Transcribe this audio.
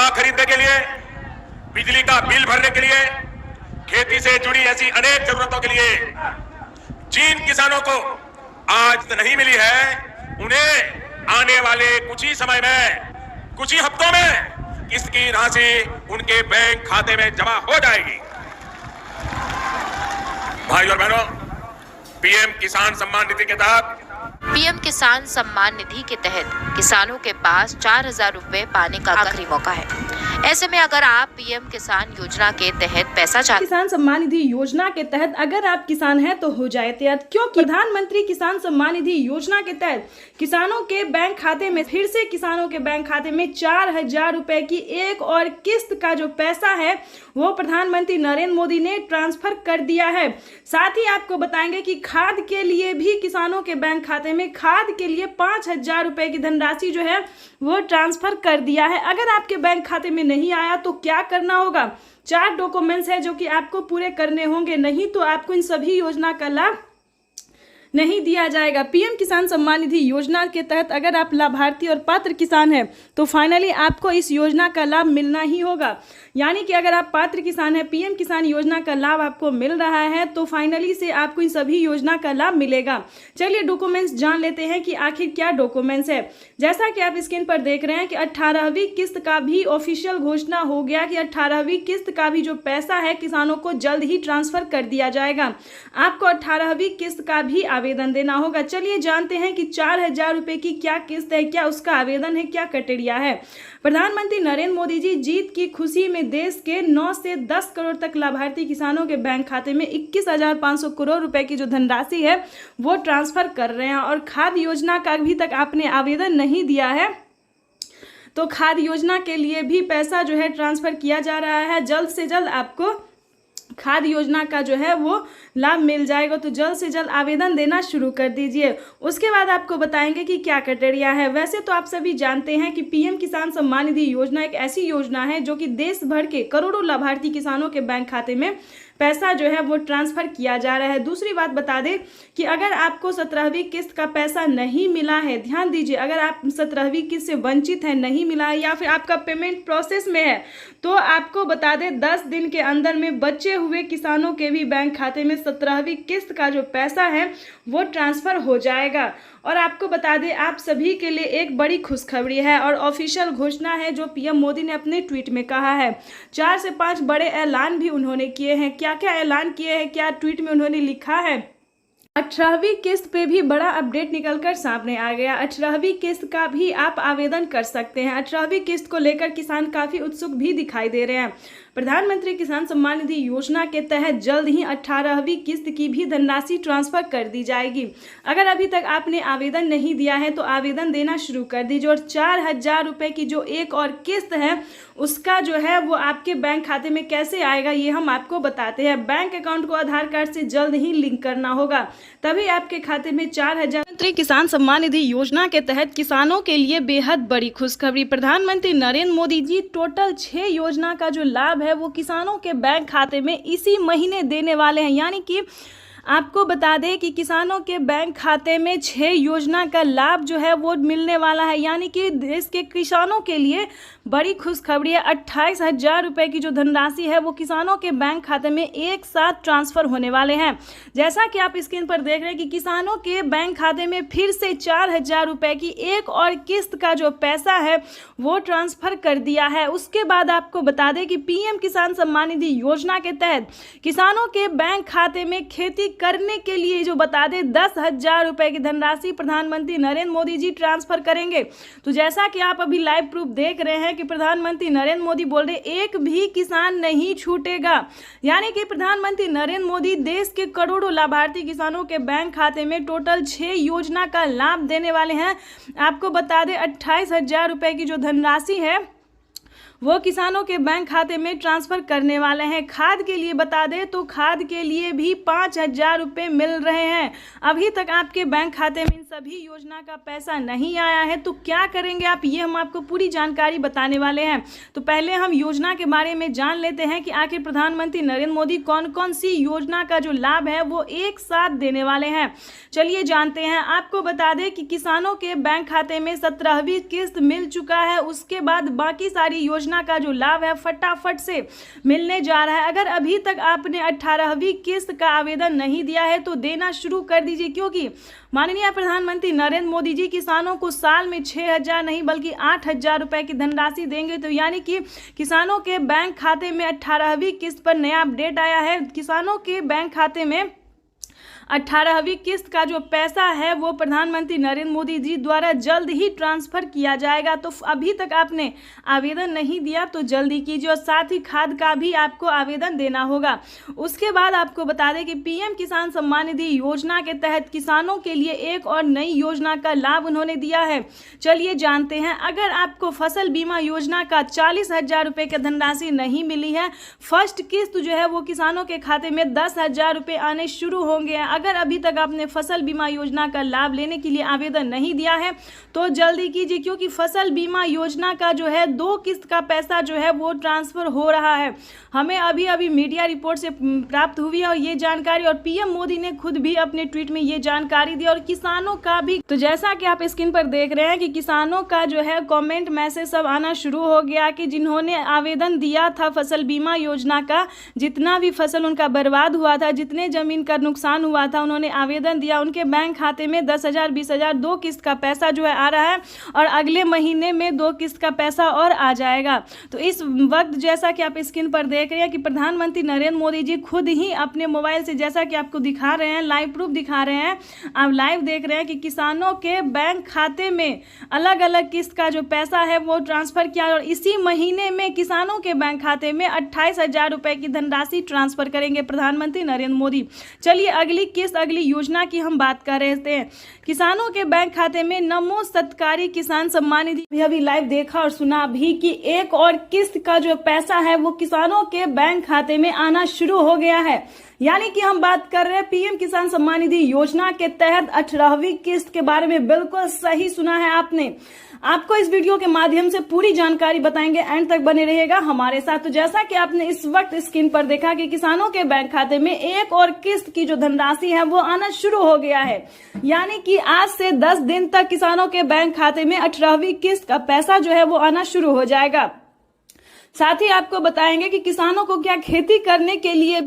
दवा खरीदने के लिए, बिजली का बिल भरने के लिए, खेती से जुड़ी ऐसी अनेक जरूरतों के लिए जिन किसानों को आज तो नहीं मिली है, उन्हें आने वाले कुछ ही समय में, कुछ ही हफ्तों में इसकी राशि उनके बैंक खाते में जमा हो जाएगी। भाई और बहनों, पीएम किसान सम्मान निधि के तहत किसानों के पास 4,000 रुपए पाने का आखिरी मौका है। ऐसे में अगर आप पीएम किसान योजना के तहत पैसा चाहते, किसान सम्मान निधि योजना के तहत अगर आप किसान हैं तो हो जाए तैयार, क्योंकि प्रधानमंत्री किसान सम्मान निधि योजना के तहत किसानों के बैंक खाते में फिर से किसानों के बैंक खाते में 4,000 रुपए की एक और किस्त का जो पैसा है वो प्रधानमंत्री नरेंद्र मोदी ने ट्रांसफर कर दिया है। साथ ही आपको बताएंगे कि खाद के लिए भी किसानों के बैंक खाते में खाद के लिए 5,000 रुपए की धनराशि जो है वो ट्रांसफर कर दिया है। अगर आपके बैंक खाते में नहीं आया तो क्या करना होगा? 4 डॉक्यूमेंट्स है जो कि आपको पूरे करने होंगे, नहीं तो आपको इन सभी योजना का लाभ नहीं दिया जाएगा। पीएम किसान सम्मान निधि योजना के तहत अगर आप लाभार्थी और पात्र किसान हैं तो फाइनली आपको इस योजना का लाभ मिलना ही होगा। यानी कि अगर आप पात्र किसान हैं, पीएम किसान योजना का लाभ आपको मिल रहा है तो फाइनली से आपको इन सभी योजना का लाभ मिलेगा। चलिए डॉक्यूमेंट्स जान लेते हैं कि आखिर क्या डॉक्यूमेंट्स है। जैसा कि आप स्क्रीन पर देख रहे हैं कि 18वीं किस्त का भी ऑफिशियल घोषणा हो गया कि 18वीं किस्त का भी जो पैसा है किसानों को जल्द ही ट्रांसफर कर दिया जाएगा। आपको 18वीं किस्त का भी आवेदन देना होगा। चलिए जानते हैं कि 4,000 रुपए की क्या किस्त है, क्या उसका आवेदन है, क्या क्राइटेरिया है। प्रधानमंत्री नरेंद्र मोदी जी जीत की खुशी में देश के 9 से 10 करोड़ तक लाभार्थी किसानों के बैंक खाते में 21,500 करोड़ रुपए की जो धनराशि है वो ट्रांसफर कर रहे हैं। और खाद योजना का अभी तक आपने आवेदन नहीं दिया है तो खाद योजना के लिए भी पैसा जो है ट्रांसफर किया जा रहा है। जल्द से जल्द आपको खाद योजना का जो है वो लाभ मिल जाएगा, तो जल्द से जल्द आवेदन देना शुरू कर दीजिए। उसके बाद आपको बताएंगे कि क्या क्राइटेरिया है। वैसे तो आप सभी जानते हैं कि पीएम किसान सम्मान निधि योजना एक ऐसी योजना है जो कि देश भर के करोड़ों लाभार्थी किसानों के बैंक खाते में पैसा जो है वो ट्रांसफर किया जा रहा है। दूसरी बात बता दें कि अगर आपको 17वीं किस्त का पैसा नहीं मिला है, ध्यान दीजिए, अगर आप 17वीं किस्त से वंचित हैं, नहीं मिला है या फिर आपका पेमेंट प्रोसेस में है तो आपको बता दें 10 दिन के अंदर में बचे हुए किसानों के भी बैंक खाते में 17वीं किस्त का जो पैसा है वो ट्रांसफर हो जाएगा। और आपको बता दें आप सभी के लिए एक बड़ी खुशखबरी है और ऑफिशियल घोषणा है जो पीएम मोदी ने अपने ट्वीट में कहा है। 4 से 5 बड़े ऐलान भी उन्होंने किए हैं। क्या क्या ऐलान किए हैं, क्या ट्वीट में उन्होंने लिखा है? 18वीं किस्त पे भी बड़ा अपडेट निकलकर सामने आ गया। 18वीं किस्त का भी आप आवेदन कर सकते हैं। 18वीं किस्त को लेकर किसान काफ़ी उत्सुक भी दिखाई दे रहे हैं। प्रधानमंत्री किसान सम्मान निधि योजना के तहत जल्द ही 18वीं किस्त की भी धनराशि ट्रांसफर कर दी जाएगी। अगर अभी तक आपने आवेदन नहीं दिया है तो आवेदन देना शुरू कर दीजिए। और 4,000 रुपए की जो एक और किस्त है उसका जो है वो आपके बैंक खाते में कैसे आएगा ये हम आपको बताते हैं। बैंक अकाउंट को आधार कार्ड से जल्द ही लिंक करना होगा, तभी आपके खाते में 4,000। प्रधानमंत्री किसान सम्मान निधि योजना के तहत किसानों के लिए बेहद बड़ी खुशखबरी। प्रधानमंत्री नरेंद्र मोदी जी टोटल 6 योजना का जो लाभ है वो किसानों के बैंक खाते में इसी महीने देने वाले हैं। यानी कि आपको बता दें कि किसानों के बैंक खाते में 6 योजना का लाभ जो है वो मिलने वाला है। यानी कि देश के किसानों के लिए बड़ी खुशखबरी है। 28,000 रुपए की जो धनराशि है वो किसानों के बैंक खाते में एक साथ ट्रांसफर होने वाले हैं। जैसा कि आप स्क्रीन पर देख रहे हैं कि किसानों के बैंक खाते में फिर से 4,000 रुपए की एक और किस्त का जो पैसा है वो ट्रांसफर कर दिया है। उसके बाद आपको बता दें कि पीएम किसान सम्मान निधि योजना के तहत किसानों के बैंक खाते में खेती करने के लिए जो बता दें 10,000 रुपए की धनराशि प्रधानमंत्री नरेंद्र मोदी जी ट्रांसफर करेंगे। तो जैसा कि आप अभी लाइव प्रूफ देख रहे हैं कि प्रधानमंत्री नरेंद्र मोदी बोल रहे एक भी किसान नहीं छूटेगा। यानी कि प्रधानमंत्री नरेंद्र मोदी देश के करोड़ों लाभार्थी किसानों के बैंक खाते में टोटल 6 योजना का लाभ देने वाले हैं। आपको बता दें 28,000 रुपए की जो धनराशि है वो किसानों के बैंक खाते में ट्रांसफर करने वाले हैं। खाद के लिए बता दें तो खाद के लिए भी 5,000 रुपये मिल रहे हैं। अभी तक आपके बैंक खाते में इन सभी योजना का पैसा नहीं आया है तो क्या करेंगे आप, ये हम आपको पूरी जानकारी बताने वाले हैं। तो पहले हम योजना के बारे में जान लेते हैं कि आखिर प्रधानमंत्री नरेंद्र मोदी कौन कौन सी योजना का जो लाभ है वो एक साथ देने वाले हैं। चलिए जानते हैं। आपको बता दें कि किसानों के बैंक खाते में 17वीं किस्त मिल चुका है। उसके बाद बाकी सारी योजना योजना का जो लाभ है फटाफट से मिलने जा रहा है। अगर अभी तक आपने 18वीं किस्त का आवेदन नहीं दिया है तो देना शुरू कर दीजिए, क्योंकि माननीय प्रधानमंत्री नरेंद्र मोदी जी किसानों को साल में 6,000 नहीं बल्कि 8,000 रुपए की धनराशि देंगे। तो यानी कि किसानों के बैंक खाते में 18वीं किस्त पर नया अपडेट आया है। किसानों के बैंक खाते में 18वीं किस्त का जो पैसा है वो प्रधानमंत्री नरेंद्र मोदी जी द्वारा जल्द ही ट्रांसफर किया जाएगा। तो अभी तक आपने आवेदन नहीं दिया तो जल्दी कीजिए, और साथ ही खाद का भी आपको आवेदन देना होगा। उसके बाद आपको बता दें कि पीएम किसान सम्मान निधि योजना के तहत किसानों के लिए एक और नई योजना का लाभ उन्होंने दिया है। चलिए जानते हैं। अगर आपको फसल बीमा योजना का 40,000 रुपये की धनराशि नहीं मिली है, फर्स्ट किस्त जो है वो किसानों के खाते में 10,000 रुपये आने शुरू होंगे। अगर अभी तक आपने फसल बीमा योजना का लाभ लेने के लिए आवेदन नहीं दिया है तो जल्दी कीजिए, क्योंकि फसल बीमा योजना का जो है 2 किस्त का पैसा जो है वो ट्रांसफर हो रहा है। हमें अभी अभी मीडिया रिपोर्ट से प्राप्त हुई है और ये जानकारी, और पीएम मोदी ने खुद भी अपने ट्वीट में ये जानकारी दी, और किसानों का भी। तो जैसा कि आप स्क्रीन पर देख रहे हैं कि किसानों का जो है कमेंट मैसेज सब आना शुरू हो गया कि जिन्होंने आवेदन दिया था फसल बीमा योजना का, जितना भी फसल उनका बर्बाद हुआ था, जितने जमीन का नुकसान हुआ था, उन्होंने आवेदन दिया, उनके बैंक खाते में 10,000 20,000 2 किस्त का पैसा जो है आ रहा है, और अगले महीने में 2 किस्त का पैसा और आ जाएगा। तो इस वक्त जैसा कि आप स्क्रीन पर देख रहे हैं कि प्रधानमंत्री नरेंद्र मोदी जी खुद ही अपने मोबाइल से, जैसा कि आपको दिखा रहे हैं, लाइव प्रूफ दिखा रहे हैं, आप लाइव देख रहे हैं कि किसानों के बैंक खाते में अलग अलग किस्त का जो पैसा है वो ट्रांसफर किया, और इसी महीने में किसानों के बैंक खाते में 28,000 रुपए की धनराशि ट्रांसफर करेंगे प्रधानमंत्री नरेंद्र मोदी। चलिए अगली किस्त, अगली योजना की हम बात कर रहे थे। किसानों के बैंक खाते में नमो सत्कारी किसान सम्मान निधि अभी लाइव देखा और सुना भी कि एक और किस्त का जो पैसा है वो किसानों के बैंक खाते में आना शुरू हो गया है। यानी कि हम बात कर रहे हैं पीएम किसान सम्मान निधि योजना के तहत 18वीं किस्त के बारे में। बिल्कुल सही सुना है आपने। आपको इस वीडियो के माध्यम से पूरी जानकारी बताएंगे, एंड तक बने रहिएगा हमारे साथ। तो जैसा कि आपने इस वक्त स्क्रीन पर देखा कि किसानों के बैंक खाते में एक और किस्त की जो धनराशि है वो आना शुरू हो गया है। यानी कि आज से 10 दिन तक किसानों के बैंक खाते में 18वीं किस्त का पैसा जो है वो आना शुरू हो जाएगा। साथ ही आपको बताएंगे कि किसानों को क्या खेती करने के लिए